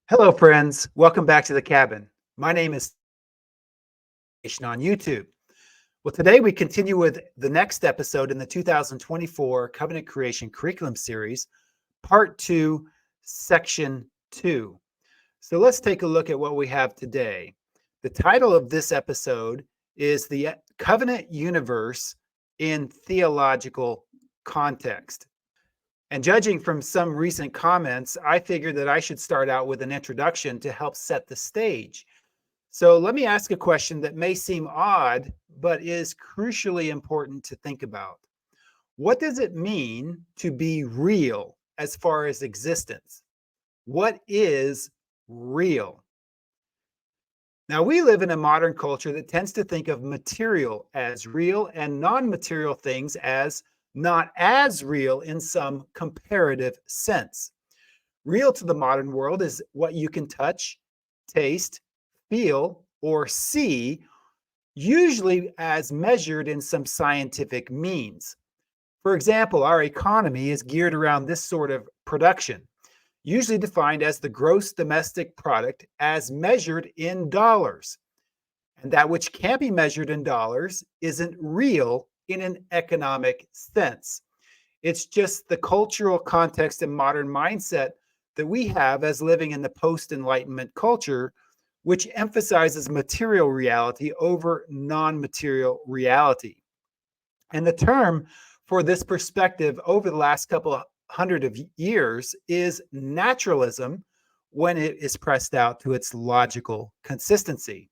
Hello, friends. Welcome back to the cabin. My name is on YouTube. Well, today we continue with the next episode in the 2024 Covenant Creation Curriculum Series, Part 2, Section 2. So let's take a look at what we have today. The title of this episode is The Covenant Universe in Theological Context. And judging from some recent comments, I figured that I should start out with an introduction to help set the stage. So let me ask a question that may seem odd, but is crucially important to think about. What does it mean to be real as far as existence? What is real? Now, we live in a modern culture that tends to think of material as real and non-material things as not as real in some comparative sense. Real to the modern world is what you can touch, taste, feel, or see, usually as measured in some scientific means. For example, our economy is geared around this sort of production, usually defined as the gross domestic product as measured in dollars. And that which can't be measured in dollars isn't real in an economic sense. It's just the cultural context and modern mindset that we have as living in the post-Enlightenment culture, which emphasizes material reality over non-material reality. And the term for this perspective over the last couple of hundred of years is naturalism when it is pressed out to its logical consistency.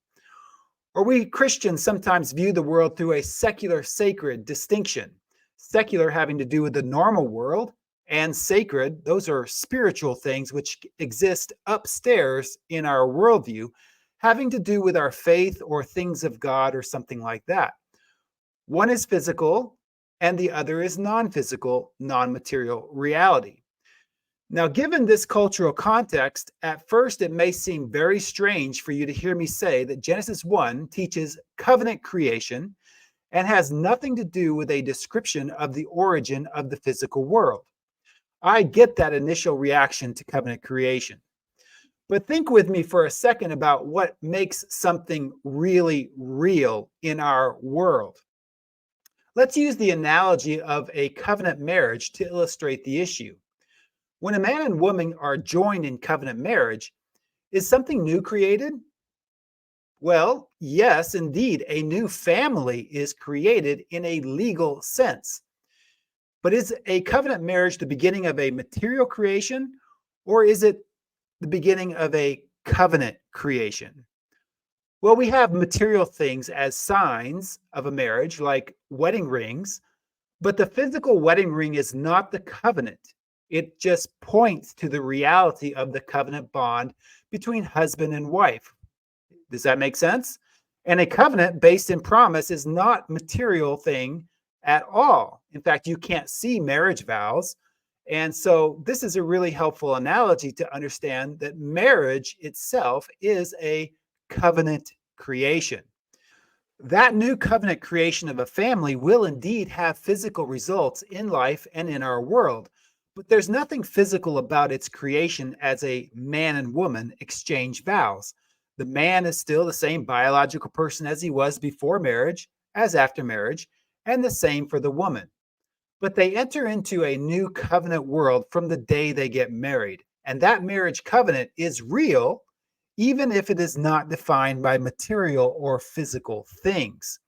Or we Christians sometimes view the world through a secular sacred distinction. Secular having to do with the normal world, and sacred, those are spiritual things which exist upstairs in our worldview, having to do with our faith or things of God or something like that. One is physical, and the other is non-physical, non-material reality. Now, given this cultural context, at first it may seem very strange for you to hear me say that Genesis 1 teaches covenant creation and has nothing to do with a description of the origin of the physical world. I get that initial reaction to covenant creation. But think with me for a second about what makes something really real in our world. Let's use the analogy of a covenant marriage to illustrate the issue. When a man and woman are joined in covenant marriage, is something new created? Well, yes, indeed, a new family is created in a legal sense. But is a covenant marriage the beginning of a material creation, or is it the beginning of a covenant creation? Well, we have material things as signs of a marriage, like wedding rings, but the physical wedding ring is not the covenant. It just points to the reality of the covenant bond between husband and wife. Does that make sense? And a covenant based in promise is not a material thing at all. In fact, you can't see marriage vows. And so this is a really helpful analogy to understand that marriage itself is a covenant creation. That new covenant creation of a family will indeed have physical results in life and in our world. But there's nothing physical about its creation as a man and woman exchange vows. The man is still the same biological person as he was before marriage, as after marriage, and the same for the woman. But they enter into a new covenant world from the day they get married. And that marriage covenant is real, even if it is not defined by material or physical things.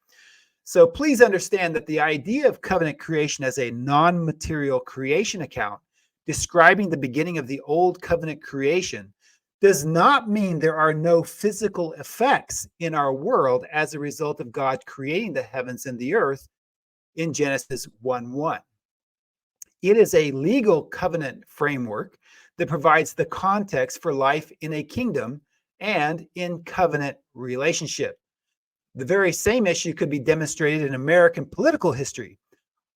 So please understand that the idea of covenant creation as a non-material creation account describing the beginning of the old covenant creation does not mean there are no physical effects in our world as a result of God creating the heavens and the earth in Genesis 1:1. It is a legal covenant framework that provides the context for life in a kingdom and in covenant relationship. The very same issue could be demonstrated in American political history.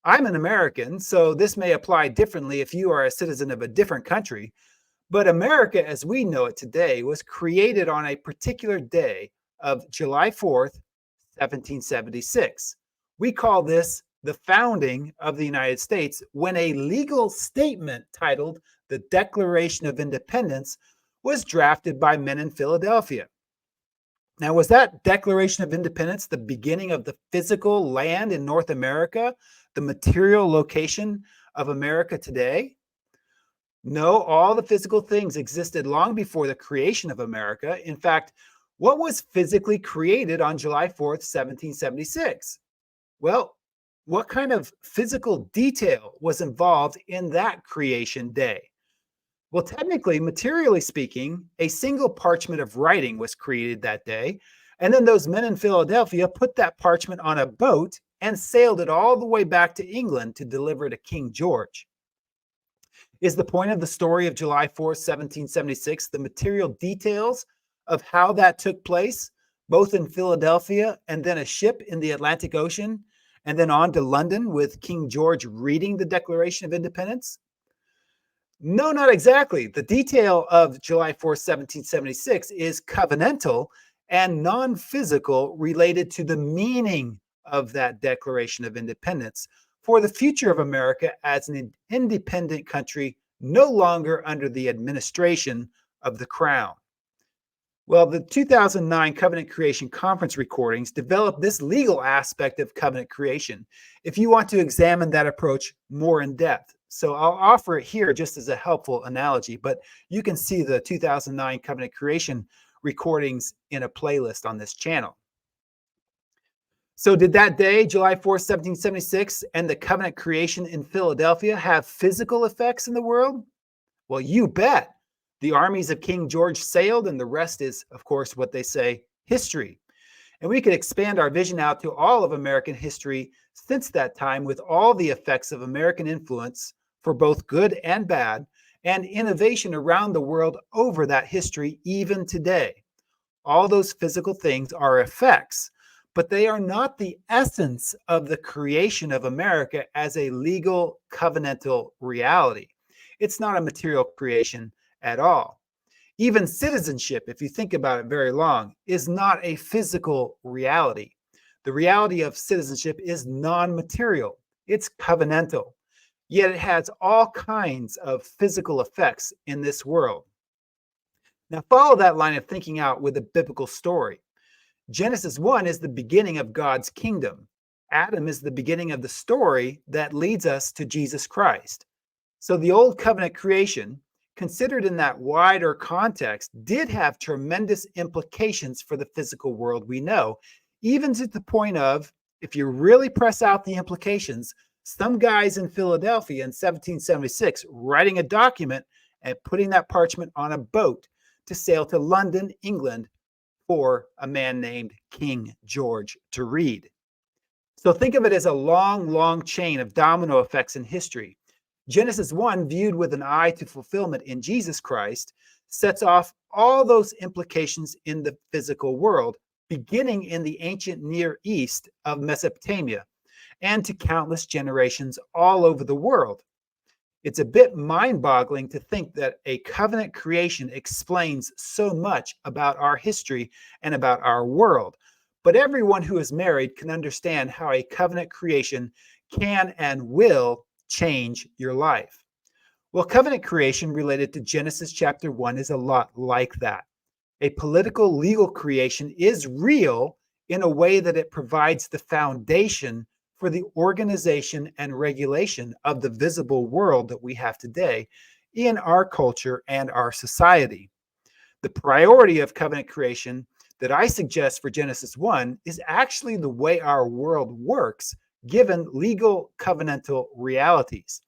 I'm an American, so this may apply differently if you are a citizen of a different country. But America, as we know it today, was created on a particular day of July 4th, 1776. We call this the founding of the United States, when a legal statement titled the Declaration of Independence was drafted by men in Philadelphia. Now, was that Declaration of Independence the beginning of the physical land in North America, the material location of America today? No, all the physical things existed long before the creation of America. In fact, what was physically created on July 4th, 1776? Well, what kind of physical detail was involved in that creation day? Well, technically, materially speaking, a single parchment of writing was created that day. And then those men in Philadelphia put that parchment on a boat and sailed it all the way back to England to deliver to King George. Is the point of the story of July 4th, 1776, the material details of how that took place, both in Philadelphia and then a ship in the Atlantic Ocean, and then on to London with King George reading the Declaration of Independence? No, not exactly. The detail of July 4th, 1776 is covenantal and non-physical, related to the meaning of that Declaration of Independence for the future of America as an independent country, no longer under the administration of the Crown. Well, the 2009 Covenant Creation Conference recordings developed this legal aspect of covenant creation, if you want to examine that approach more in depth. So I'll offer it here just as a helpful analogy, but you can see the 2009 Covenant Creation recordings in a playlist on this channel. So did that day, July 4th, 1776, and the covenant creation in Philadelphia have physical effects in the world? Well, you bet. The armies of King George sailed, and the rest is, of course, what they say, history. And we could expand our vision out to all of American history since that time, with all the effects of American influence for both good and bad, and innovation around the world over that history even today. All those physical things are effects, but they are not the essence of the creation of America as a legal covenantal reality. It's not a material creation at all. Even citizenship, if you think about it very long, is not a physical reality. The reality of citizenship is non-material. It's covenantal. Yet it has all kinds of physical effects in this world. Now follow that line of thinking out with a biblical story. Genesis 1 is the beginning of God's kingdom. Adam is the beginning of the story that leads us to Jesus Christ. So the old covenant creation, considered in that wider context, did have tremendous implications for the physical world we know, even to the point of, if you really press out the implications, some guys in Philadelphia in 1776 writing a document and putting that parchment on a boat to sail to London, England, for a man named King George to read. So think of it as a long, long chain of domino effects in history. Genesis 1, viewed with an eye to fulfillment in Jesus Christ, sets off all those implications in the physical world, beginning in the ancient Near East of Mesopotamia, and to countless generations all over the world. It's a bit mind-boggling to think that a covenant creation explains so much about our history and about our world. But everyone who is married can understand how a covenant creation can and will change your life. Well, covenant creation related to Genesis chapter 1 is a lot like that. A political legal creation is real in a way that it provides the foundation for the organization and regulation of the visible world that we have today in our culture and our society. The priority of covenant creation that I suggest for Genesis 1 is actually the way our world works, given legal covenantal realities.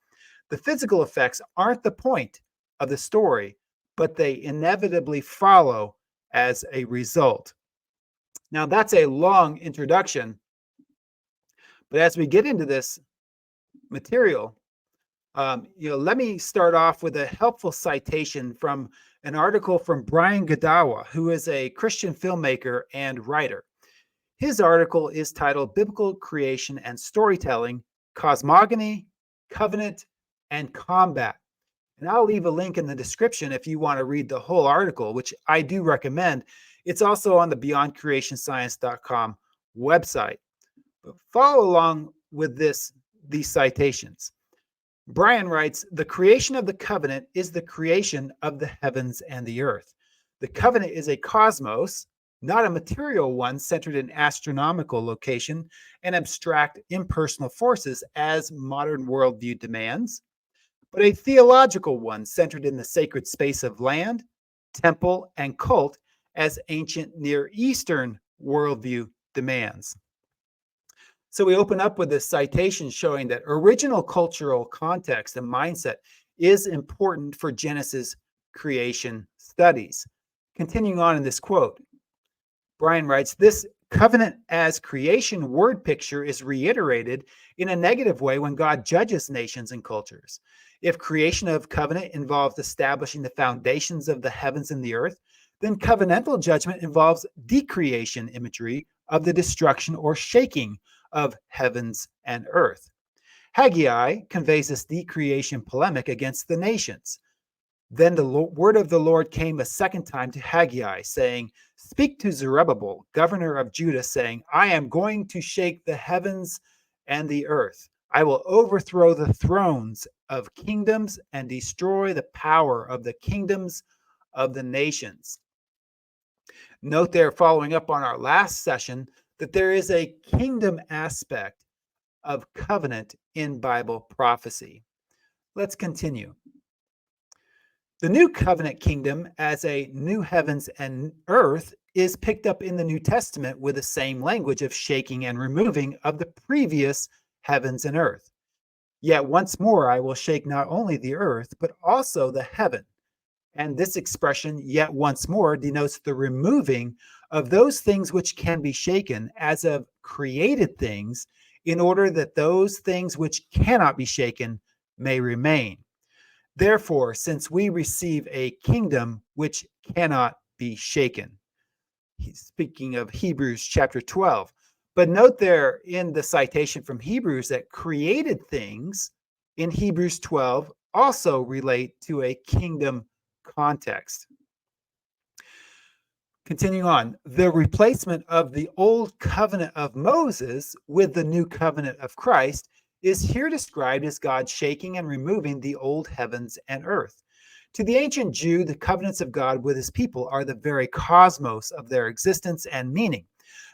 The physical effects aren't the point of the story, but they inevitably follow as a result. Now, that's a long introduction, but as we get into this material, let me start off with a helpful citation from an article from Brian Godawa, who is a Christian filmmaker and writer. His article is titled Biblical Creation and Storytelling, Cosmogony, Covenant, and Combat. And I'll leave a link in the description if you want to read the whole article, which I do recommend. It's also on the beyondcreationscience.com website. But follow along with these citations. Brian writes, the creation of the covenant is the creation of the heavens and the earth. The covenant is a cosmos, not a material one centered in astronomical location and abstract impersonal forces as modern worldview demands, but a theological one centered in the sacred space of land, temple, and cult as ancient Near Eastern worldview demands. So we open up with this citation showing that original cultural context and mindset is important for Genesis creation studies. Continuing on in this quote, Brian writes, this covenant as creation word picture is reiterated in a negative way when God judges nations and cultures. If creation of covenant involves establishing the foundations of the heavens and the earth, then covenantal judgment involves decreation imagery of the destruction or shaking of heavens and earth. Haggai conveys this decreation polemic against the nations. Then the word of the Lord came a second time to Haggai, saying, speak to Zerubbabel, governor of Judah, saying, I am going to shake the heavens and the earth. I will overthrow the thrones of kingdoms and destroy the power of the kingdoms of the nations. Note there, following up on our last session, that there is a kingdom aspect of covenant in Bible prophecy. Let's continue. The new covenant kingdom as a new heavens and earth is picked up in the New Testament with the same language of shaking and removing of the previous heavens and earth. Yet once more I will shake not only the earth, but also the heaven. And this expression, yet once more, denotes the removing of those things which can be shaken as of created things, in order that those things which cannot be shaken may remain. Therefore, since we receive a kingdom which cannot be shaken. He's speaking of Hebrews chapter 12. But note there in the citation from Hebrews that created things in Hebrews 12 also relate to a kingdom context. Continuing on, the replacement of the old covenant of Moses with the new covenant of Christ is here described as God shaking and removing the old heavens and earth. To the ancient Jew, the covenants of God with his people are the very cosmos of their existence and meaning.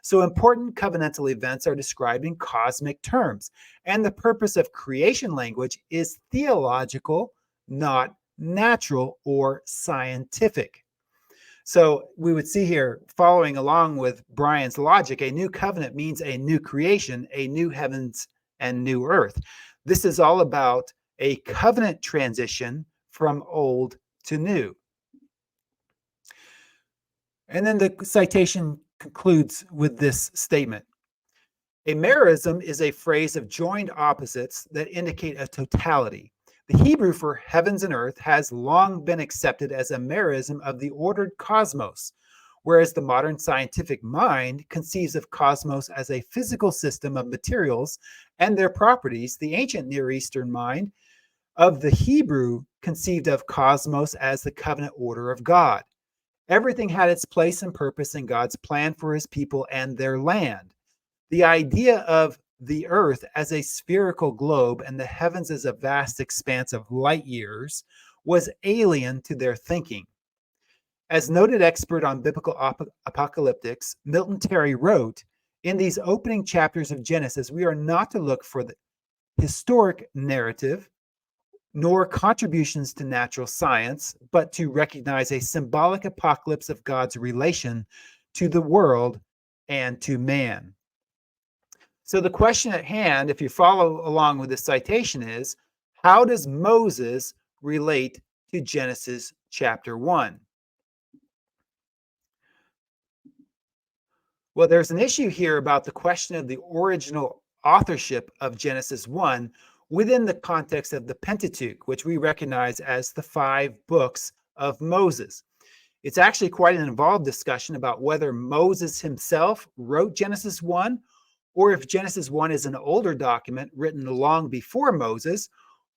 So important covenantal events are described in cosmic terms, and the purpose of creation language is theological, not natural or scientific. So we would see here, following along with Brian's logic, a new covenant means a new creation, a new heavens and new earth. This is all about a covenant transition from old to new. And then the citation concludes with this statement. A merism is a phrase of joined opposites that indicate a totality. The Hebrew for heavens and earth has long been accepted as a merism of the ordered cosmos, whereas the modern scientific mind conceives of cosmos as a physical system of materials and their properties. The ancient Near Eastern mind of the Hebrew conceived of cosmos as the covenant order of God. Everything had its place and purpose in God's plan for his people and their land. The idea of the earth as a spherical globe and the heavens as a vast expanse of light years was alien to their thinking. As noted expert on biblical apocalyptics, Milton Terry wrote, in these opening chapters of Genesis, we are not to look for the historic narrative nor contributions to natural science, but to recognize a symbolic apocalypse of God's relation to the world and to man. So the question at hand, if you follow along with this citation, is how does Moses relate to Genesis chapter 1? Well, there's an issue here about the question of the original authorship of Genesis 1 within the context of the Pentateuch, which we recognize as the 5 books of Moses. It's actually quite an involved discussion about whether Moses himself wrote Genesis 1, or if Genesis 1 is an older document written long before Moses,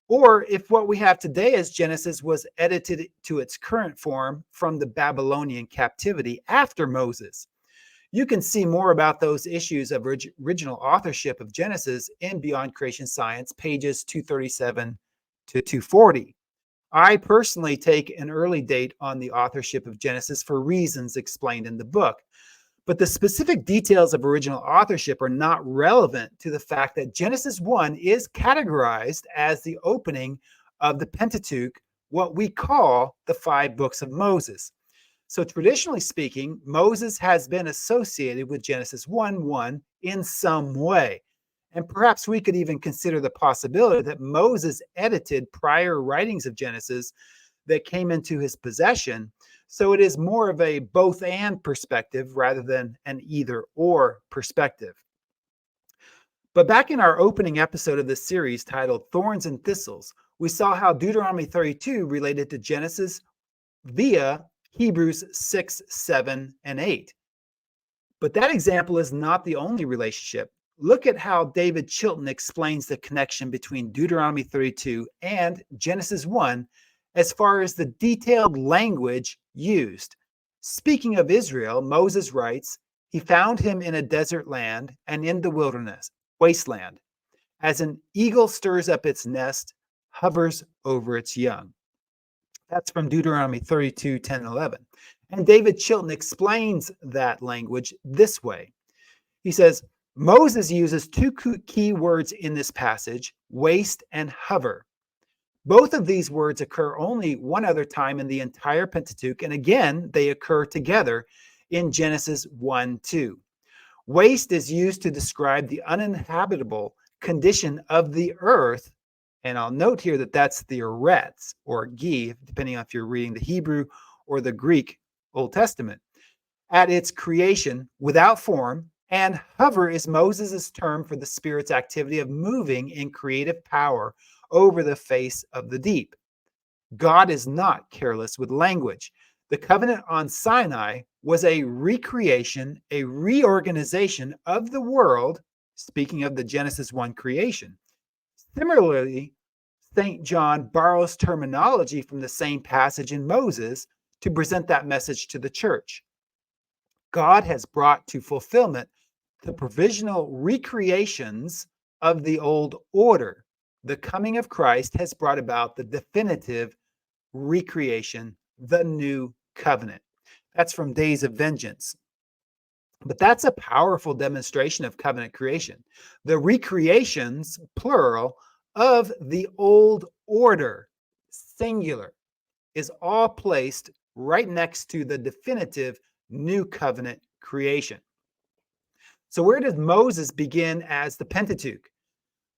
or if what we have today as Genesis was edited to its current form from the Babylonian captivity after Moses. You can see more about those issues of original authorship of Genesis in Beyond Creation Science, pages 237 to 240. I personally take an early date on the authorship of Genesis for reasons explained in the book. But the specific details of original authorship are not relevant to the fact that Genesis 1 is categorized as the opening of the Pentateuch, what we call the 5 books of Moses. So traditionally speaking, Moses has been associated with Genesis 1:1 in some way. And perhaps we could even consider the possibility that Moses edited prior writings of Genesis that came into his possession. So it is more of a both and perspective rather than an either or perspective. But back in our opening episode of this series titled Thorns and Thistles, we saw how Deuteronomy 32 related to Genesis via Hebrews 6, 7, and 8. But that example is not the only relationship. Look at how David Chilton explains the connection between Deuteronomy 32 and Genesis 1 as far as the detailed language used. Speaking of Israel, Moses writes, "He found him in a desert land and in the wilderness, wasteland, as an eagle stirs up its nest, hovers over its young." That's from Deuteronomy 32, 10, 11. And David Chilton explains that language this way. He says, Moses uses 2 key words in this passage, waste and hover. Both of these words occur only one other time in the entire Pentateuch, and again, they occur together in Genesis 1:2. Waste is used to describe the uninhabitable condition of the earth, and I'll note here that that's the eretz, or gi, depending on if you're reading the Hebrew or the Greek Old Testament, at its creation without form, and hover is Moses' term for the Spirit's activity of moving in creative power over the face of the deep. God is not careless with language. The covenant on Sinai was a recreation, a reorganization of the world, speaking of the Genesis 1 creation. Similarly, St. John borrows terminology from the same passage in Moses to present that message to the church. God has brought to fulfillment the provisional recreations of the old order. The coming of Christ has brought about the definitive recreation, the new covenant. That's from Days of Vengeance. But that's a powerful demonstration of covenant creation. The recreations, plural, of the old order, singular, is all placed right next to the definitive new covenant creation. So where does Moses begin as the Pentateuch?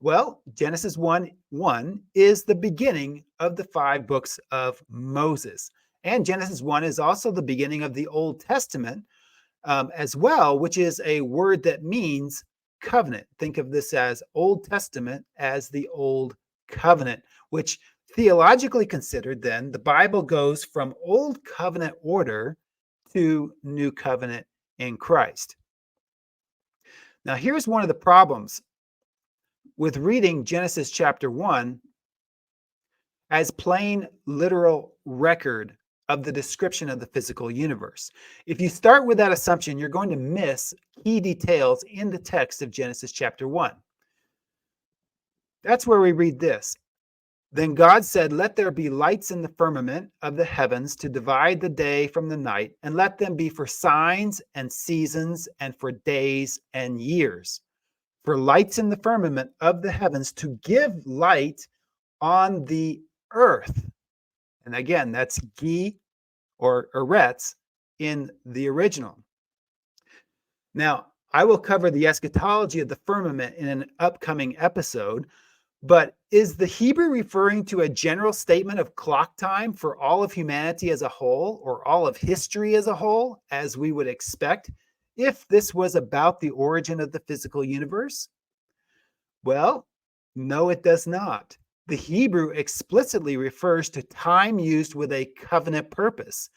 Well, Genesis 1:1 is the beginning of the 5 books of Moses. And Genesis 1 is also the beginning of the Old Testament as well, which is a word that means covenant. Think of this as Old Testament as the Old Covenant, which theologically considered, then, the Bible goes from Old Covenant order to New Covenant in Christ. Now, here's one of the problems with reading Genesis chapter 1 as plain literal record of the description of the physical universe. If you start with that assumption, you're going to miss key details in the text of Genesis chapter 1. That's where we read this. Then God said, "Let there be lights in the firmament of the heavens to divide the day from the night, and let them be for signs and seasons and for days and years. For lights in the firmament of the heavens to give light on the earth." And again, that's gi or eretz in the original. Now, I will cover the eschatology of the firmament in an upcoming episode, but is the Hebrew referring to a general statement of clock time for all of humanity as a whole, or all of history as a whole, as we would expect if this was about the origin of the physical universe? Well, no, it does not. The Hebrew explicitly refers to time used with a covenant purpose.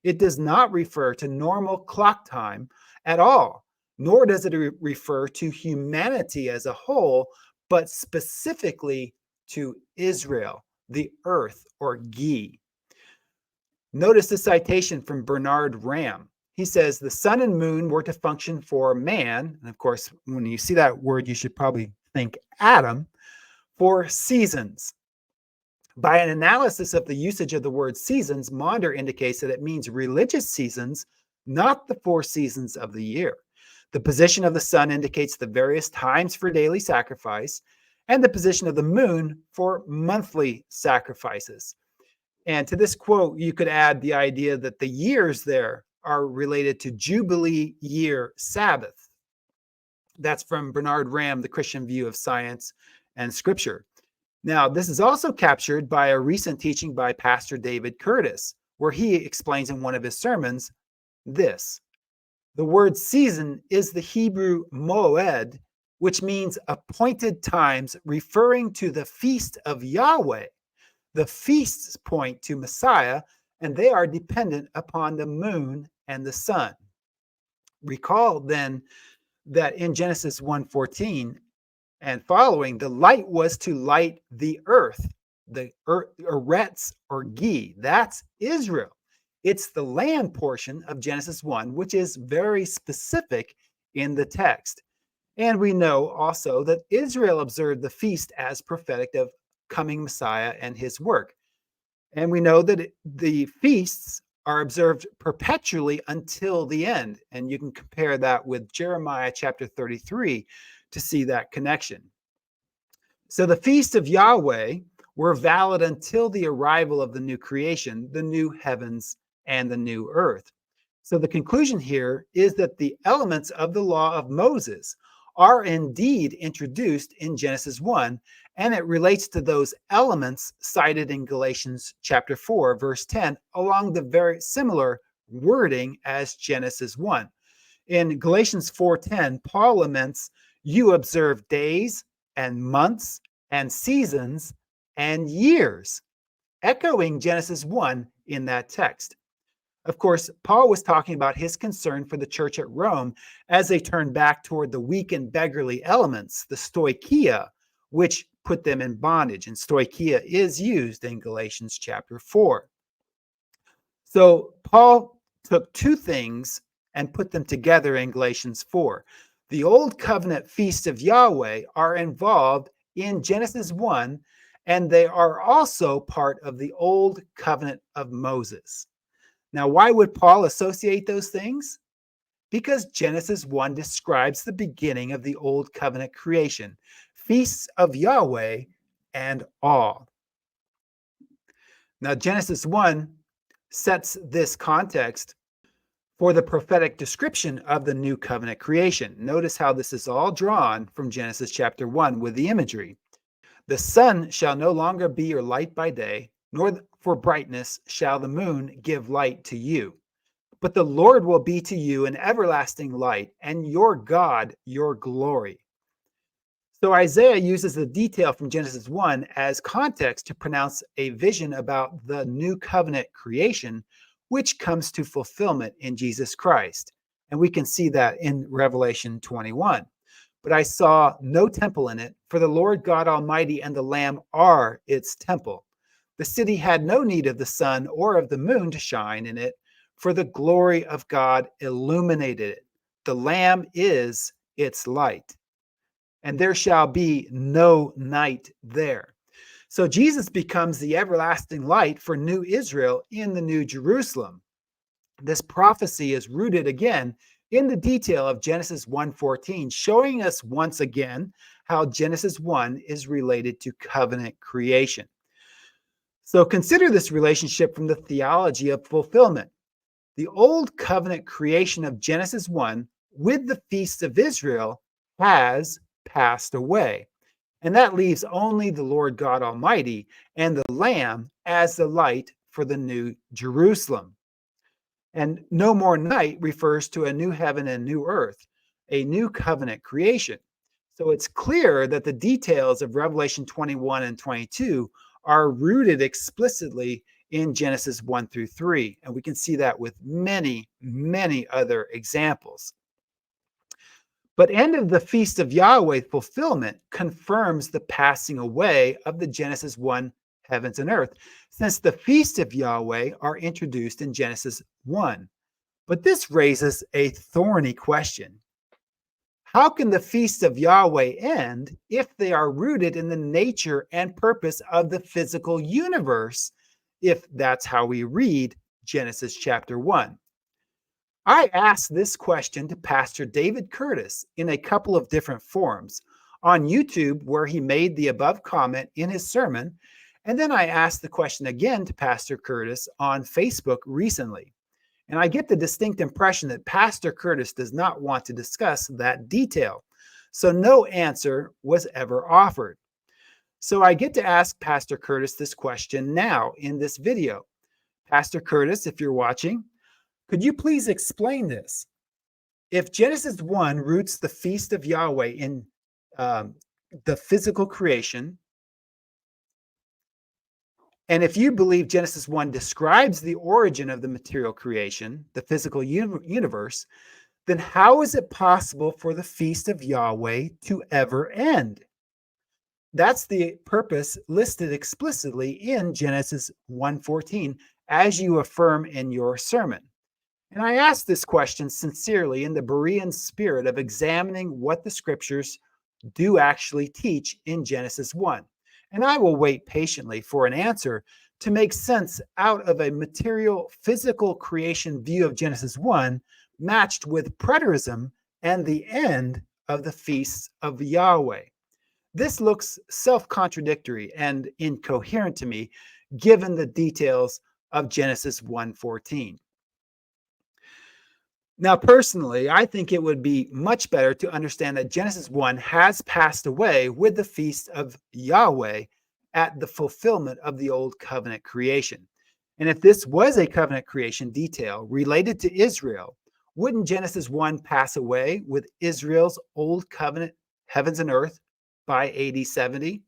It does not refer to normal clock time at all, nor does it refer to humanity as a whole, but specifically to Israel, the earth, or gi. Notice the citation from Bernard Ram. He says the sun and moon were to function for man, and of course, when you see that word, you should probably think Adam, for seasons. By an analysis of the usage of the word seasons, Maunder indicates that it means religious seasons, not the 4 seasons of the year. The position of the sun indicates the various times for daily sacrifice, and the position of the moon for monthly sacrifices. And to this quote, you could add the idea that the years there are related to Jubilee year Sabbath. That's from Bernard Ram, The Christian View of Science and Scripture. Now, this is also captured by a recent teaching by Pastor David Curtis, where he explains in one of his sermons this. The word season is the Hebrew moed, which means appointed times, referring to the feast of Yahweh. The feasts point to Messiah, and they are dependent upon the moon and the sun. Recall then that in Genesis 1:14 and following, the light was to light the earth, the Eretz or Gi. That's Israel. It's the land portion of Genesis 1, which is very specific in the text. And we know also that Israel observed the feast as prophetic of coming Messiah and his work. And we know that the feasts are observed perpetually until the end. And you can compare that with Jeremiah chapter 33 to see that connection. So the feasts of Yahweh were valid until the arrival of the new creation, the new heavens and the new earth. So the conclusion here is that the elements of the law of Moses are indeed introduced in Genesis 1, and it relates to those elements cited in Galatians chapter 4, verse 10, along the very similar wording as Genesis 1. In Galatians 4:10, Paul laments, "You observe days and months and seasons and years," echoing Genesis 1 in that text. Of course, Paul was talking about his concern for the church at Rome as they turned back toward the weak and beggarly elements, the stoicheia, which put them in bondage. And stoicheia is used in Galatians chapter 4. So Paul took two things and put them together in Galatians 4. The Old Covenant feasts of Yahweh are involved in Genesis 1, and they are also part of the Old Covenant of Moses. Now, why would Paul associate those things? Because Genesis 1 describes the beginning of the Old Covenant creation, feasts of Yahweh and all. Now, Genesis 1 sets this context for the prophetic description of the new covenant creation. Notice how this is all drawn from Genesis chapter 1 with the imagery. The sun shall no longer be your light by day, nor for brightness shall the moon give light to you. But the Lord will be to you an everlasting light, and your God your glory. So Isaiah uses the detail from Genesis 1 as context to pronounce a vision about the new covenant creation, which comes to fulfillment in Jesus Christ. And we can see that in Revelation 21. But I saw no temple in it, for the Lord God Almighty and the Lamb are its temple. The city had no need of the sun or of the moon to shine in it, for the glory of God illuminated it. The Lamb is its light, and there shall be no night there. So Jesus becomes the everlasting light for New Israel in the New Jerusalem. This prophecy is rooted again in the detail of Genesis 1:14, showing us once again how Genesis 1 is related to covenant creation. So consider this relationship from the theology of fulfillment. The old covenant creation of Genesis 1 with the feasts of Israel has passed away. And that leaves only the Lord God Almighty and the Lamb as the light for the new Jerusalem. And no more night refers to a new heaven and new earth, a new covenant creation. So it's clear that the details of Revelation 21 and 22 are rooted explicitly in Genesis 1 through 3. And we can see that with many, many other examples. But end of the Feast of Yahweh fulfillment confirms the passing away of the Genesis 1 heavens and earth, since the Feast of Yahweh are introduced in Genesis 1. But this raises a thorny question. How can the feasts of Yahweh end if they are rooted in the nature and purpose of the physical universe, if that's how we read Genesis chapter 1? I asked this question to Pastor David Curtis in a couple of different forums on YouTube, where he made the above comment in his sermon, and then I asked the question again to Pastor Curtis on Facebook recently. And I get the distinct impression that Pastor Curtis does not want to discuss that detail. So no answer was ever offered. So I get to ask Pastor Curtis this question now in this video. Pastor Curtis, if you're watching, could you please explain this? If Genesis 1 roots the feast of Yahweh in the physical creation, and if you believe Genesis 1 describes the origin of the material creation, the physical universe, then how is it possible for the feast of Yahweh to ever end? That's the purpose listed explicitly in Genesis 1:14, as you affirm in your sermon. And I ask this question sincerely in the Berean spirit of examining what the scriptures do actually teach in Genesis 1. And I will wait patiently for an answer to make sense out of a material, physical creation view of Genesis 1 matched with preterism and the end of the feasts of Yahweh. This looks self-contradictory and incoherent to me, given the details of Genesis 1:14. Now, personally, I think it would be much better to understand that Genesis 1 has passed away with the feast of Yahweh at the fulfillment of the old covenant creation. And if this was a covenant creation detail related to Israel, wouldn't Genesis 1 pass away with Israel's old covenant heavens and earth by AD 70?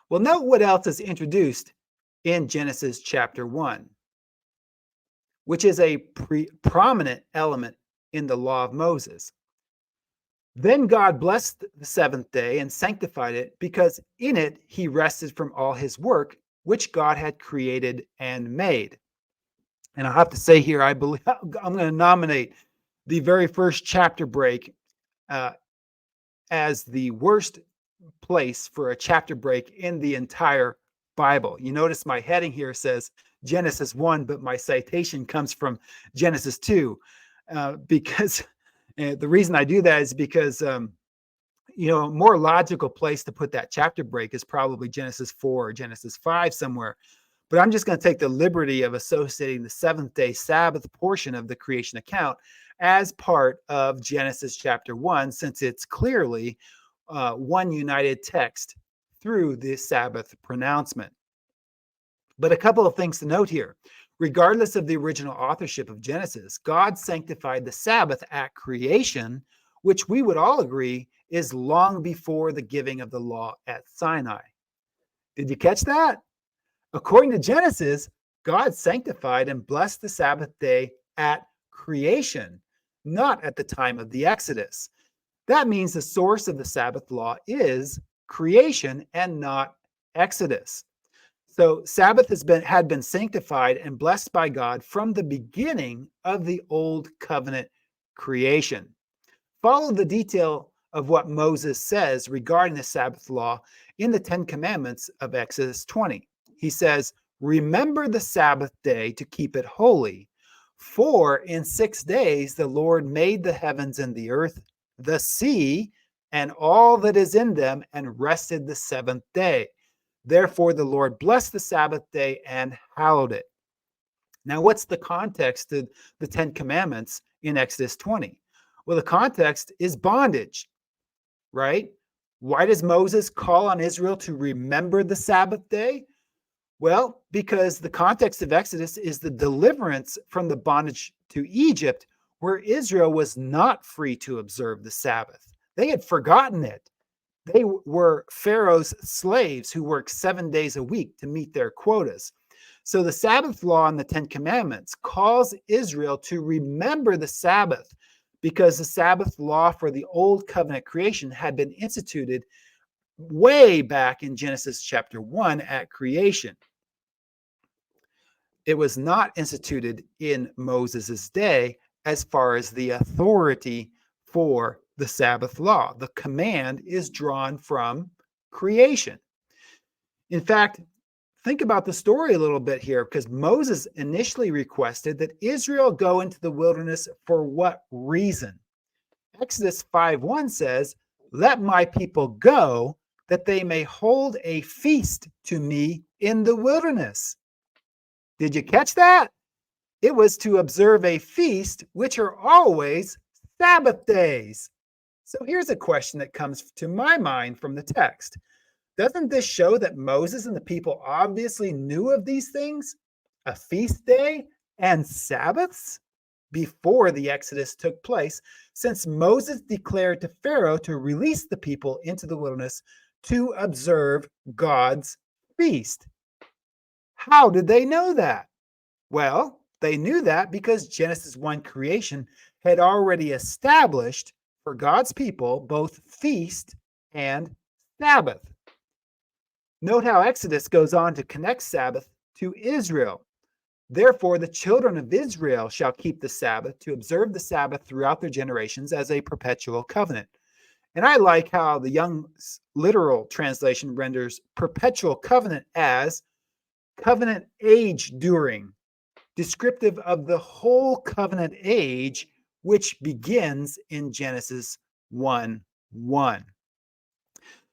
Well, note what else is introduced in Genesis chapter 1. Which is a prominent element in the law of Moses. Then God blessed the seventh day and sanctified it, because in it he rested from all his work, which God had created and made. And I have to say here, I believe I'm going to nominate the very first chapter break as the worst place for a chapter break in the entire Bible. You notice my heading here says Genesis 1, but my citation comes from Genesis 2, because the reason I do that is because, a more logical place to put that chapter break is probably Genesis 4 or Genesis 5 somewhere. But I'm just going to take the liberty of associating the seventh day Sabbath portion of the creation account as part of Genesis chapter 1, since it's clearly one united text through the Sabbath pronouncement. But a couple of things to note here. Regardless of the original authorship of Genesis, God sanctified the Sabbath at creation, which we would all agree is long before the giving of the law at Sinai. Did you catch that? According to Genesis, God sanctified and blessed the Sabbath day at creation, not at the time of the Exodus. That means the source of the Sabbath law is creation and not Exodus. So Sabbath had been sanctified and blessed by God from the beginning of the old covenant creation. Follow the detail of what Moses says regarding the Sabbath law in the Ten Commandments of Exodus 20. He says, "Remember the Sabbath day to keep it holy, for in 6 days the Lord made the heavens and the earth, the sea, and all that is in them, and rested the seventh day. Therefore the Lord blessed the Sabbath day and hallowed it." Now, what's the context of the Ten Commandments in Exodus 20? Well, the context is bondage, right? Why does Moses call on Israel to remember the Sabbath day? Well, because the context of Exodus is the deliverance from the bondage to Egypt, where Israel was not free to observe the Sabbath. They had forgotten it. They were Pharaoh's slaves who worked 7 days a week to meet their quotas. So the Sabbath law in the Ten Commandments calls Israel to remember the Sabbath, because the Sabbath law for the old covenant creation had been instituted way back in Genesis chapter 1 at creation. It was not instituted in Moses' day as far as the authority for the Sabbath law. The command is drawn from creation. In fact, think about the story a little bit here, because Moses initially requested that Israel go into the wilderness for what reason? Exodus 5:1 says, "Let my people go, that they may hold a feast to me in the wilderness." Did you catch that? It was to observe a feast, which are always Sabbath days. So here's a question that comes to my mind from the text. Doesn't this show that Moses and the people obviously knew of these things, a feast day and Sabbaths, before the Exodus took place, since Moses declared to Pharaoh to release the people into the wilderness to observe God's feast? How did they know that? Well, they knew that because Genesis 1 creation had already established for God's people both feast and Sabbath. Note how Exodus goes on to connect Sabbath to Israel. Therefore, the children of Israel shall keep the Sabbath to observe the Sabbath throughout their generations as a perpetual covenant. And I like how the Young's literal translation renders perpetual covenant as covenant age during, descriptive of the whole covenant age, which begins in Genesis 1:1.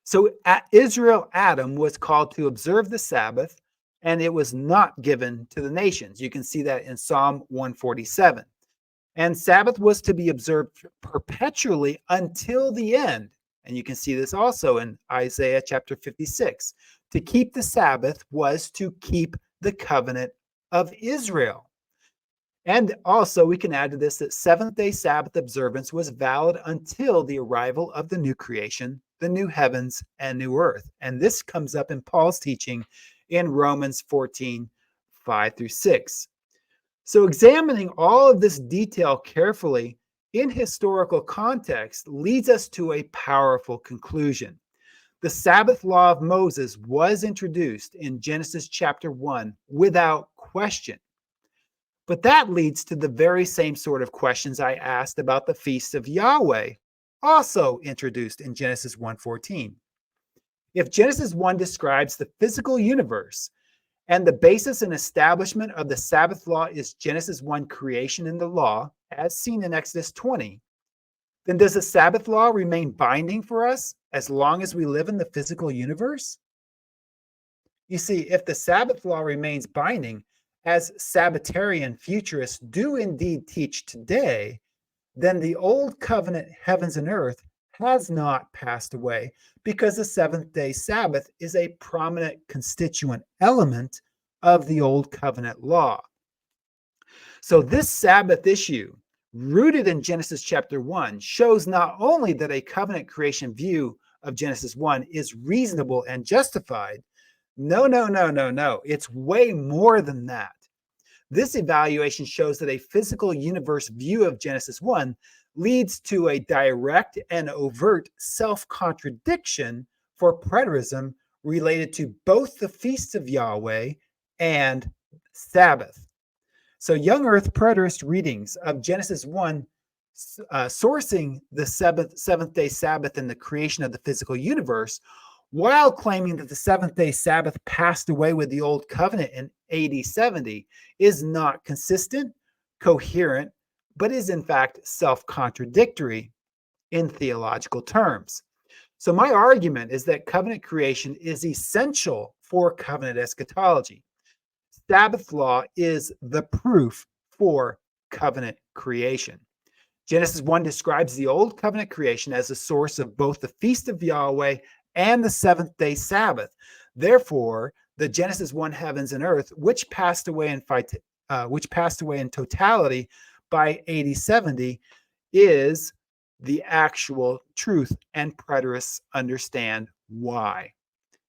So Israel, Adam, was called to observe the Sabbath, and it was not given to the nations. You can see that in Psalm 147. And Sabbath was to be observed perpetually until the end. And you can see this also in Isaiah chapter 56. To keep the Sabbath was to keep the covenant of Israel. And also, we can add to this that seventh-day Sabbath observance was valid until the arrival of the new creation, the new heavens and new earth. And this comes up in Paul's teaching in Romans 14:5-6. So examining all of this detail carefully in historical context leads us to a powerful conclusion. The Sabbath law of Moses was introduced in Genesis chapter 1 without question. But that leads to the very same sort of questions I asked about the feasts of Yahweh, also introduced in Genesis 1:14. If Genesis 1 describes the physical universe, and the basis and establishment of the Sabbath law is Genesis 1 creation in the law, as seen in Exodus 20, then does the Sabbath law remain binding for us as long as we live in the physical universe? You see, if the Sabbath law remains binding, as Sabbatarian futurists do indeed teach today, then the old covenant heavens and earth has not passed away, because the seventh-day Sabbath is a prominent constituent element of the old covenant law. So this Sabbath issue, rooted in Genesis chapter 1, shows not only that a covenant creation view of Genesis 1 is reasonable and justified. No. It's way more than that. This evaluation shows that a physical universe view of Genesis 1 leads to a direct and overt self-contradiction for preterism related to both the feasts of Yahweh and Sabbath. So young earth preterist readings of Genesis 1 sourcing the seventh-day Sabbath in the creation of the physical universe, while claiming that the seventh-day Sabbath passed away with the Old Covenant in AD 70, is not consistent, coherent, but is in fact self-contradictory in theological terms. So my argument is that covenant creation is essential for covenant eschatology. Sabbath law is the proof for covenant creation. Genesis 1 describes the Old Covenant creation as a source of both the feast of Yahweh and the seventh-day Sabbath. Therefore, the Genesis 1 heavens and earth, which passed away in totality by AD 70, is the actual truth, and preterists understand why.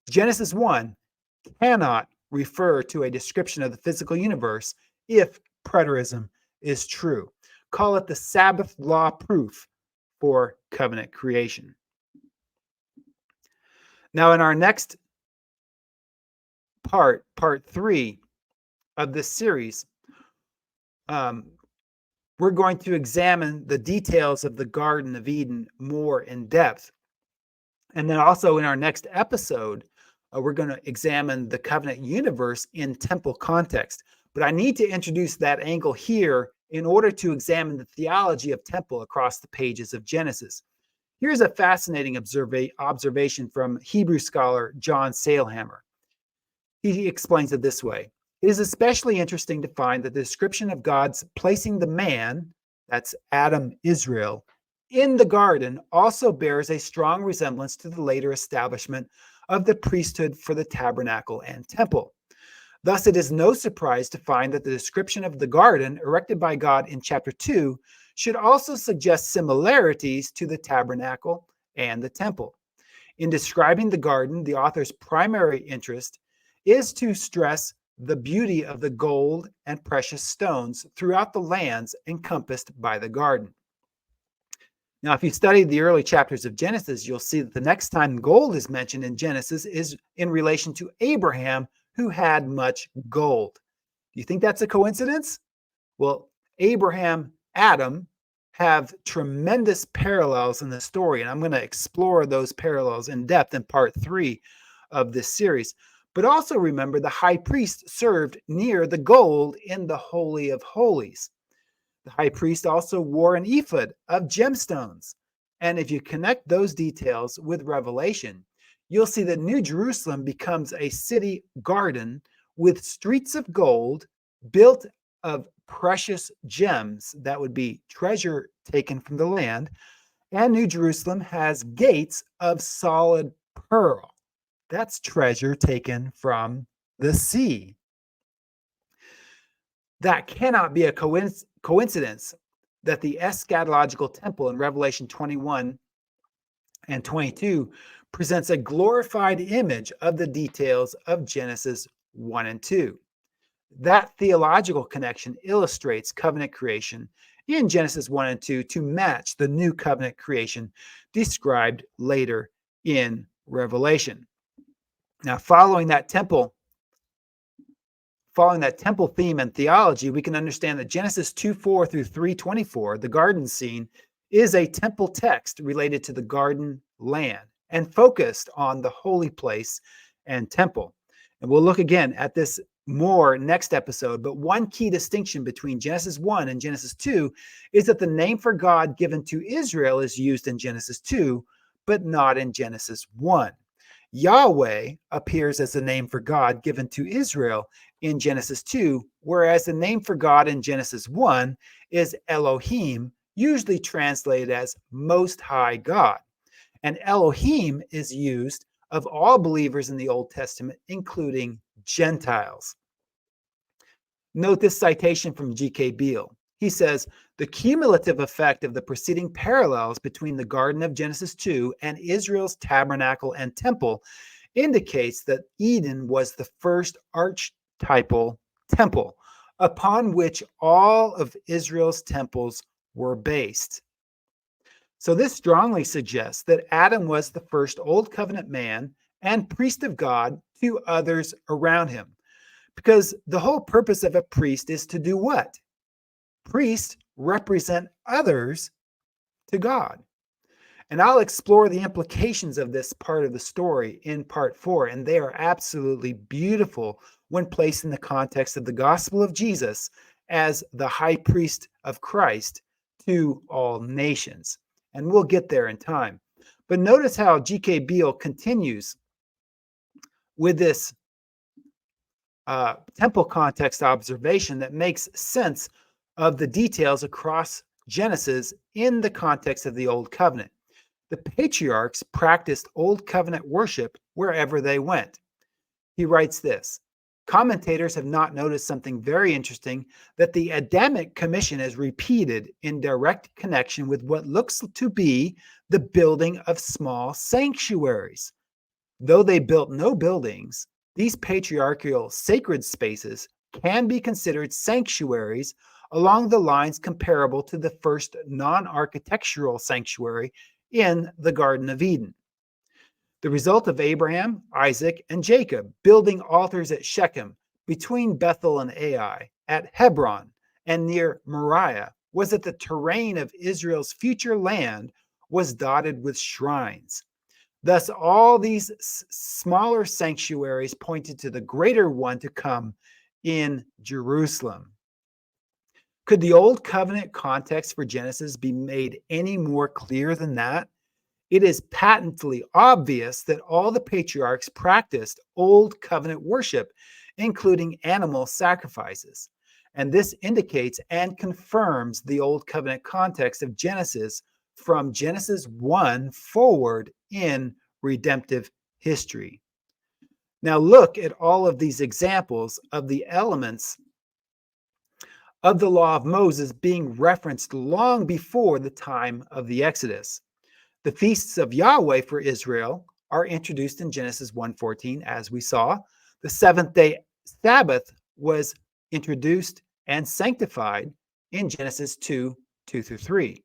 Genesis 1 cannot refer to a description of the physical universe if preterism is true. Call it the Sabbath law proof for covenant creation. Now, in our next part 3 of this series, we're going to examine the details of the Garden of Eden more in depth. And then also in our next episode, we're going to examine the covenant universe in temple context. But I need to introduce that angle here in order to examine the theology of temple across the pages of Genesis. Here's a fascinating observation from Hebrew scholar John Sailhammer. He explains it this way. It is especially interesting to find that the description of God's placing the man, that's Adam, Israel, in the garden also bears a strong resemblance to the later establishment of the priesthood for the tabernacle and temple. Thus, it is no surprise to find that the description of the garden erected by God in chapter 2 should also suggest similarities to the tabernacle and the temple. In describing the garden, the author's primary interest is to stress the beauty of the gold and precious stones throughout the lands encompassed by the garden. Now, if you study the early chapters of Genesis, you'll see that the next time gold is mentioned in Genesis is in relation to Abraham, who had much gold. Do you think that's a coincidence? Well, Abraham, Adam have tremendous parallels in the story, and I'm going to explore those parallels in depth in part 3 of this series. But also remember, the high priest served near the gold in the Holy of Holies. The high priest also wore an ephod of gemstones. And if you connect those details with Revelation, you'll see that New Jerusalem becomes a city garden with streets of gold built of precious gems. That would be treasure taken from the land. And New Jerusalem has gates of solid pearl. That's treasure taken from the sea. That cannot be a coincidence that the eschatological temple in Revelation 21 and 22 presents a glorified image of the details of Genesis 1 and 2. That theological connection illustrates covenant creation in Genesis 1 and 2 to match the new covenant creation described later in Revelation. Now, following that temple theme and theology, we can understand that Genesis 2:4 through 3:24, the garden scene, is a temple text related to the garden land and focused on the holy place and temple. And we'll look again at this more next episode, but one key distinction between Genesis 1 and Genesis 2 is that the name for God given to Israel is used in Genesis 2, but not in Genesis 1. Yahweh appears as the name for God given to Israel in Genesis 2, whereas the name for God in Genesis 1 is Elohim, usually translated as Most High God. And Elohim is used of all believers in the Old Testament, including Gentiles. Note this citation from G.K. Beale. He says, the cumulative effect of the preceding parallels between the Garden of Genesis 2 and Israel's tabernacle and temple indicates that Eden was the first archetypal temple upon which all of Israel's temples were based. So this strongly suggests that Adam was the first Old Covenant man and priest of God to others around him. Because the whole purpose of a priest is to do what? Priests represent others to God. And I'll explore the implications of this part of the story in part 4, and they are absolutely beautiful when placed in the context of the gospel of Jesus as the high priest of Christ to all nations. And we'll get there in time. But notice how G.K. Beale continues with this temple context observation that makes sense of the details across Genesis in the context of the Old Covenant. The patriarchs practiced Old Covenant worship wherever they went. He writes this, commentators have not noticed something very interesting that the Adamic Commission is repeated in direct connection with what looks to be the building of small sanctuaries. Though they built no buildings, these patriarchal sacred spaces can be considered sanctuaries along the lines comparable to the first non-architectural sanctuary in the Garden of Eden. The result of Abraham, Isaac, and Jacob building altars at Shechem, between Bethel and Ai, at Hebron, and near Moriah was that the terrain of Israel's future land was dotted with shrines. Thus, all these smaller sanctuaries pointed to the greater one to come in Jerusalem. Could the Old Covenant context for Genesis be made any more clear than that? It is patently obvious that all the patriarchs practiced Old Covenant worship, including animal sacrifices. And this indicates and confirms the Old Covenant context of Genesis from Genesis 1 forward in redemptive history. Now look at all of these examples of the elements of the law of Moses being referenced long before the time of the Exodus. The feasts of Yahweh for Israel are introduced in Genesis 1:14, as we saw. The seventh-day Sabbath was introduced and sanctified in Genesis 2:2-3.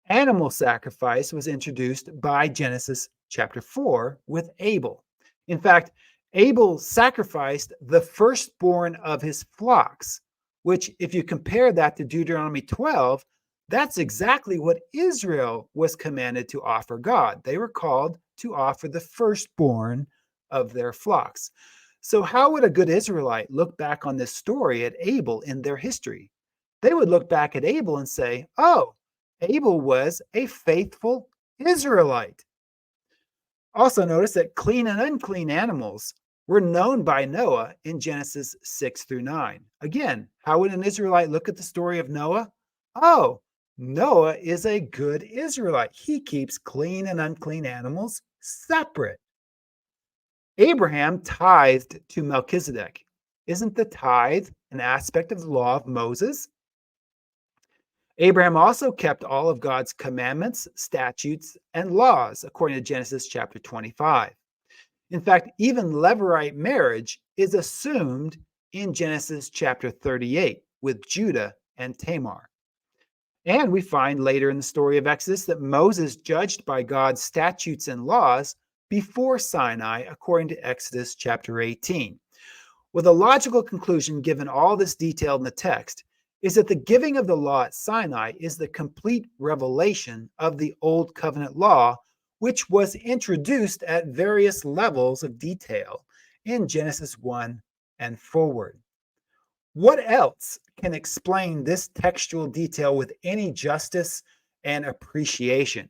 Animal sacrifice was introduced by Genesis chapter 4 with Abel. In fact, Abel sacrificed the firstborn of his flocks, which, if you compare that to Deuteronomy 12, that's exactly what Israel was commanded to offer God. They were called to offer the firstborn of their flocks. So how would a good Israelite look back on this story at Abel in their history? They would look back at Abel and say, oh, Abel was a faithful Israelite. Also notice that clean and unclean animals were known by Noah in Genesis 6-9. Again, how would an Israelite look at the story of Noah? Oh, Noah is a good Israelite. He keeps clean and unclean animals separate. Abraham tithed to Melchizedek. Isn't the tithe an aspect of the law of Moses? Abraham also kept all of God's commandments, statutes, and laws, according to Genesis chapter 25. In fact, even Levirate marriage is assumed in Genesis chapter 38 with Judah and Tamar. And we find later in the story of Exodus that Moses judged by God's statutes and laws before Sinai, according to Exodus chapter 18. Well, the logical conclusion, given all this detail in the text, is that the giving of the law at Sinai is the complete revelation of the Old Covenant law, which was introduced at various levels of detail in Genesis 1 and forward. What else can explain this textual detail with any justice and appreciation?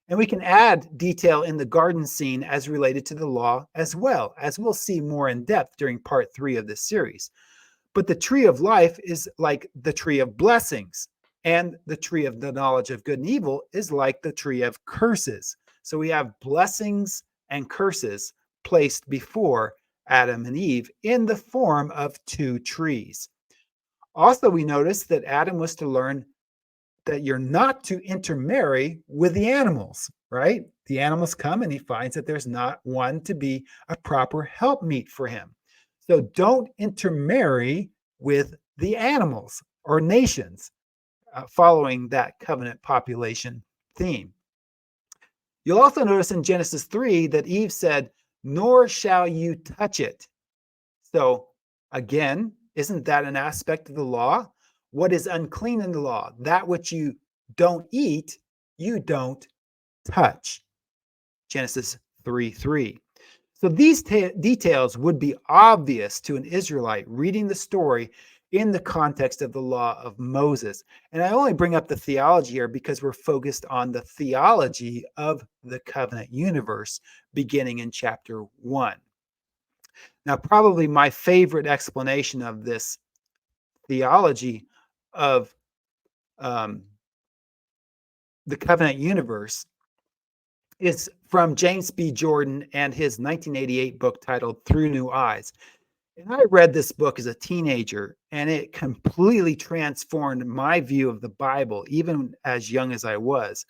And we can add detail in the garden scene as related to the law as well, as we'll see more in depth during part 3 of this series. But the tree of life is like the tree of blessings, and the tree of the knowledge of good and evil is like the tree of curses. So we have blessings and curses placed before Adam and Eve in the form of two trees. Also, we notice that Adam was to learn that you're not to intermarry with the animals, right? The animals come and he finds that there's not one to be a proper helpmeet for him. So don't intermarry with the animals or nations, following that covenant population theme. You'll also notice in Genesis 3 that Eve said, "Nor shall you touch it." So again, isn't that an aspect of the law? What is unclean in the law? That which you don't eat, you don't touch. Genesis 3:3. So these details would be obvious to an Israelite reading the story in the context of the law of Moses. And I only bring up the theology here because we're focused on the theology of the covenant universe beginning in chapter 1. Now, probably my favorite explanation of this theology of the covenant universe is from James B. Jordan and his 1988 book titled Through New Eyes. And I read this book as a teenager, and it completely transformed my view of the Bible, even as young as I was,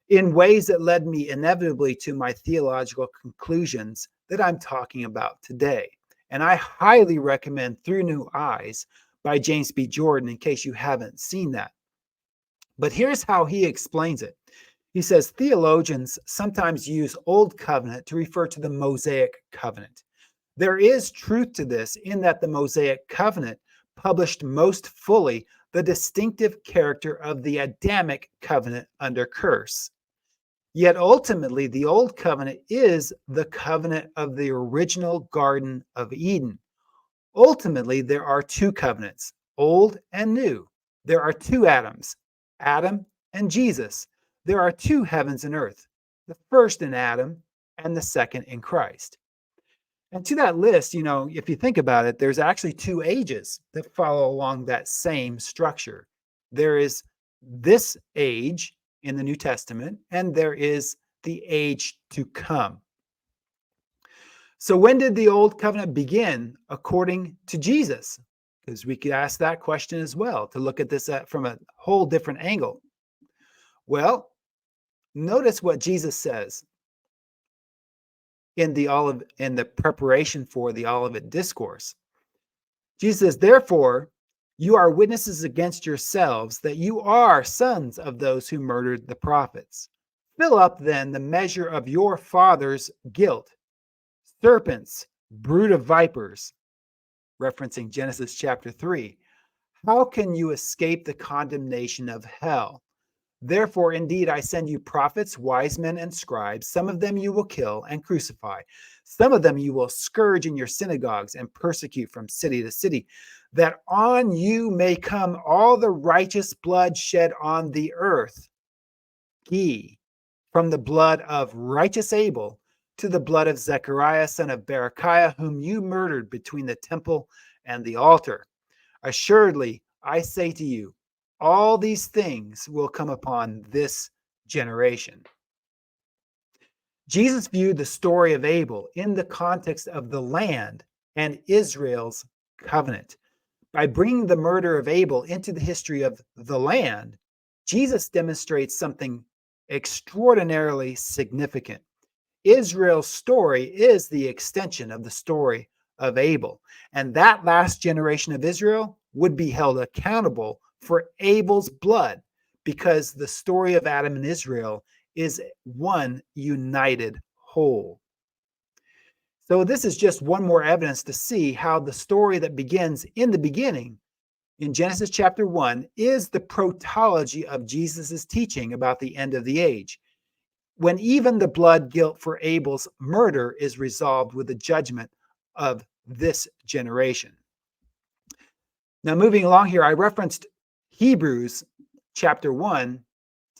in ways that led me inevitably to my theological conclusions that I'm talking about today. And I highly recommend Through New Eyes by James B. Jordan in case you haven't seen that. But here's how he explains it. He says, theologians sometimes use Old Covenant to refer to the Mosaic Covenant. There is truth to this in that the Mosaic Covenant published most fully the distinctive character of the Adamic covenant under curse. Yet ultimately, the Old Covenant is the covenant of the original Garden of Eden. Ultimately, there are two covenants, old and new. There are two Adams, Adam and Jesus. There are two heavens and earth, the first in Adam and the second in Christ. And to that list, if you think about it, there's actually two ages that follow along that same structure. There is this age in the New Testament, and there is the age to come. So when did the Old Covenant begin according to Jesus? Because we could ask that question as well to look at this from a whole different angle. Well, notice what Jesus says in the preparation for the Olivet Discourse. Jesus says, "Therefore, you are witnesses against yourselves that you are sons of those who murdered the prophets. Fill up then the measure of your father's guilt. Serpents, brood of vipers," referencing Genesis chapter 3. "How can you escape the condemnation of hell? Therefore, indeed, I send you prophets, wise men, and scribes. Some of them you will kill and crucify. Some of them you will scourge in your synagogues and persecute from city to city, that on you may come all the righteous blood shed on the earth. From the blood of righteous Abel to the blood of Zechariah, son of Berechiah, whom you murdered between the temple and the altar. Assuredly, I say to you, all these things will come upon this generation." Jesus viewed the story of Abel in the context of the land and Israel's covenant. By bringing the murder of Abel into the history of the land, Jesus demonstrates something extraordinarily significant. Israel's story is the extension of the story of Abel, and that last generation of Israel would be held accountable for Abel's blood, because the story of Adam and Israel is one united whole. So this is just one more evidence to see how the story that begins in the beginning in Genesis chapter 1 is the protology of Jesus' teaching about the end of the age, when even the blood guilt for Abel's murder is resolved with the judgment of this generation. Now, moving along here, I referenced Hebrews chapter 1,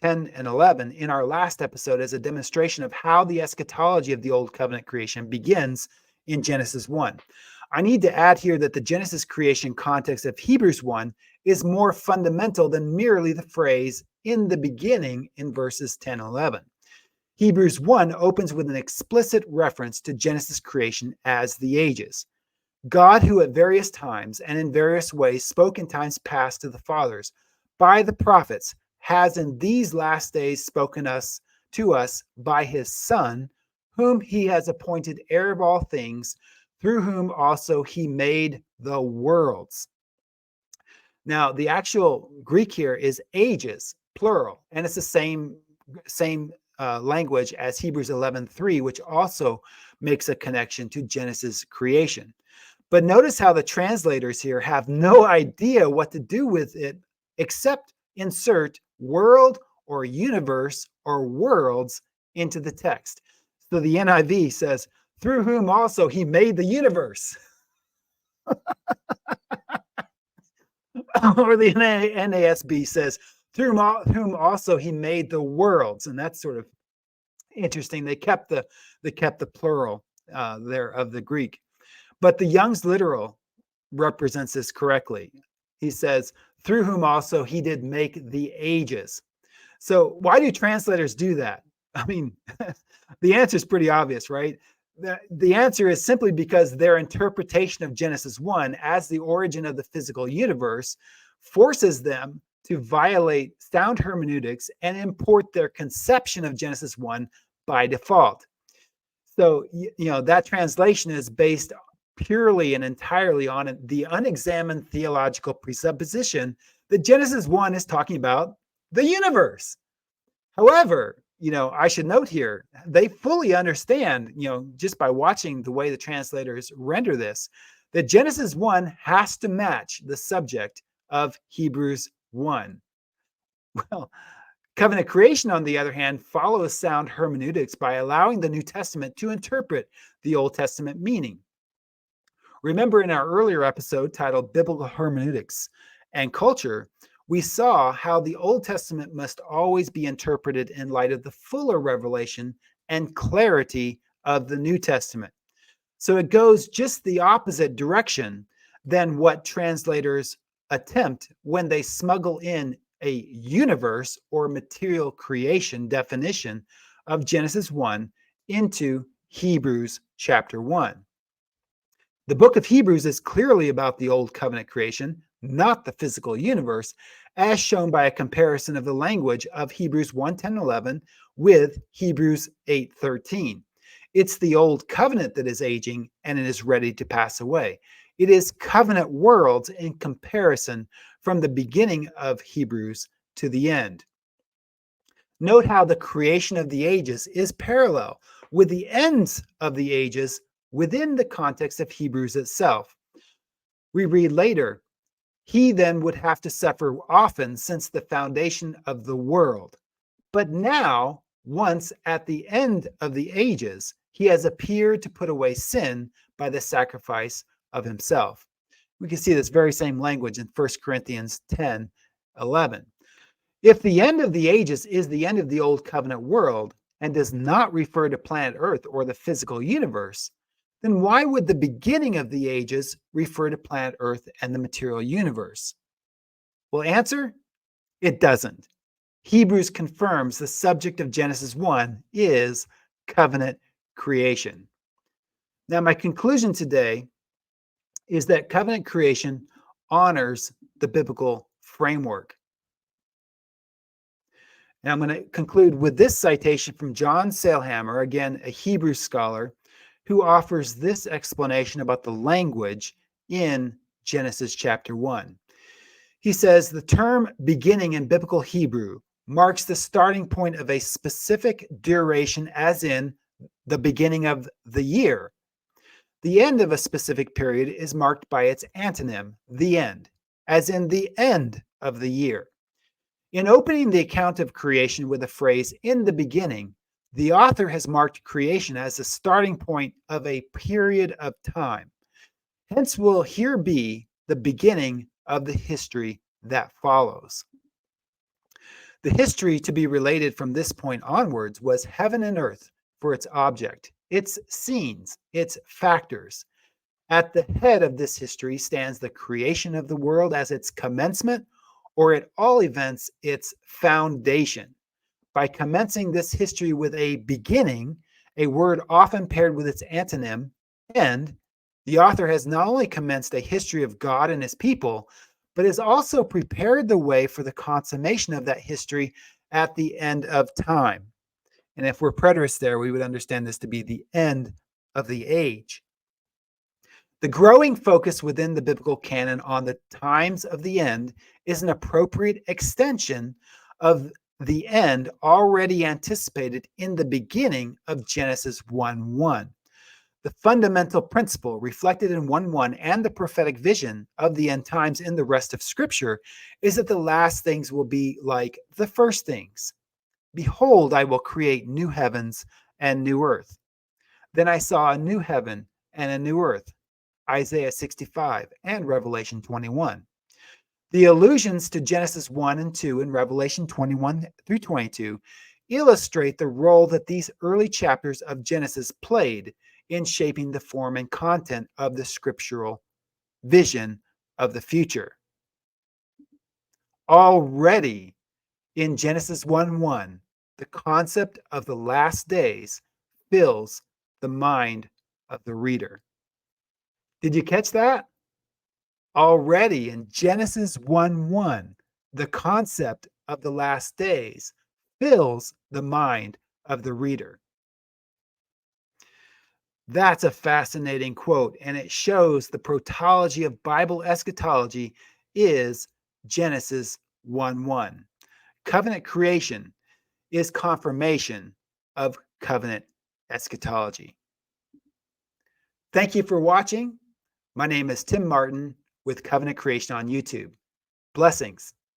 10 and 11 in our last episode as a demonstration of how the eschatology of the Old Covenant creation begins in Genesis 1. I need to add here that the Genesis creation context of Hebrews 1 is more fundamental than merely the phrase "in the beginning" in verses 10 and 11. Hebrews 1 opens with an explicit reference to Genesis creation as the ages. God, who at various times and in various ways spoke in times past to the fathers by the prophets, has in these last days spoken to us by his Son, whom he has appointed heir of all things, through whom also he made the worlds. Now, the actual Greek here is ages, plural, and it's the same language as Hebrews 11:3, which also makes a connection to Genesis creation. But notice how the translators here have no idea what to do with it except insert world or universe or worlds into the text. So the NIV says, "through whom also he made the universe." Or the NASB says, "through whom also he made the worlds." And that's sort of interesting. They kept the plural there of the Greek. But the Young's literal represents this correctly. He says, "through whom also he did make the ages." So why do translators do that? I mean, the answer is pretty obvious, right? The answer is simply because their interpretation of Genesis 1 as the origin of the physical universe forces them to violate sound hermeneutics and import their conception of Genesis 1 by default. So, that translation is based purely and entirely on the unexamined theological presupposition that Genesis 1 is talking about the universe. However, I should note here, they fully understand, just by watching the way the translators render this, that Genesis 1 has to match the subject of Hebrews 1. Well, covenant creation, on the other hand, follows sound hermeneutics by allowing the New Testament to interpret the Old Testament meaning. Remember, in our earlier episode titled Biblical Hermeneutics and Culture, we saw how the Old Testament must always be interpreted in light of the fuller revelation and clarity of the New Testament. So it goes just the opposite direction than what translators attempt when they smuggle in a universe or material creation definition of Genesis 1 into Hebrews chapter 1. The book of Hebrews is clearly about the Old Covenant creation, not the physical universe, as shown by a comparison of the language of Hebrews 1:10-11 with Hebrews 8:13. It's the Old Covenant that is aging and it is ready to pass away. It is covenant worlds in comparison from the beginning of Hebrews to the end. Note how the creation of the ages is parallel with the ends of the ages within the context of Hebrews itself. We read later, he then would have to suffer often since the foundation of the world. But now, once at the end of the ages, he has appeared to put away sin by the sacrifice of himself. We can see this very same language in 1 Corinthians 10:11. If the end of the ages is the end of the Old Covenant world and does not refer to planet Earth or the physical universe, then why would the beginning of the ages refer to planet Earth and the material universe? Well, answer, it doesn't. Hebrews confirms the subject of Genesis 1 is covenant creation. Now, my conclusion today is that covenant creation honors the biblical framework. And I'm going to conclude with this citation from John Sailhammer, again, a Hebrew scholar, who offers this explanation about the language in Genesis chapter 1. He says, the term beginning in biblical Hebrew marks the starting point of a specific duration, as in the beginning of the year. The end of a specific period is marked by its antonym, the end, as in the end of the year. In opening the account of creation with the phrase, in the beginning, the author has marked creation as the starting point of a period of time. Hence will here be the beginning of the history that follows. The history to be related from this point onwards was heaven and earth for its object, its scenes, its factors. At the head of this history stands the creation of the world as its commencement, or at all events, its foundation. By commencing this history with a beginning, a word often paired with its antonym, end, the author has not only commenced a history of God and his people, but has also prepared the way for the consummation of that history at the end of time. And if we're preterists there, we would understand this to be the end of the age. The growing focus within the biblical canon on the times of the end is an appropriate extension of the end already anticipated in the beginning of Genesis 1:1. The fundamental principle reflected in 1:1 and the prophetic vision of the end times in the rest of Scripture is that the last things will be like the first things. Behold, I will create new heavens and new earth. Then I saw a new heaven and a new earth. Isaiah 65 and Revelation 21. The allusions to Genesis 1 and 2 and Revelation 21 through 22 illustrate the role that these early chapters of Genesis played in shaping the form and content of the scriptural vision of the future. Already in Genesis 1:1, the concept of the last days fills the mind of the reader. Did you catch that? Already in Genesis 1:1, the concept of the last days fills the mind of the reader. That's a fascinating quote, and it shows the protology of Bible eschatology is Genesis 1:1. Covenant creation is confirmation of covenant eschatology. Thank you for watching. My name is Tim Martin with Covenant Creation on YouTube. Blessings.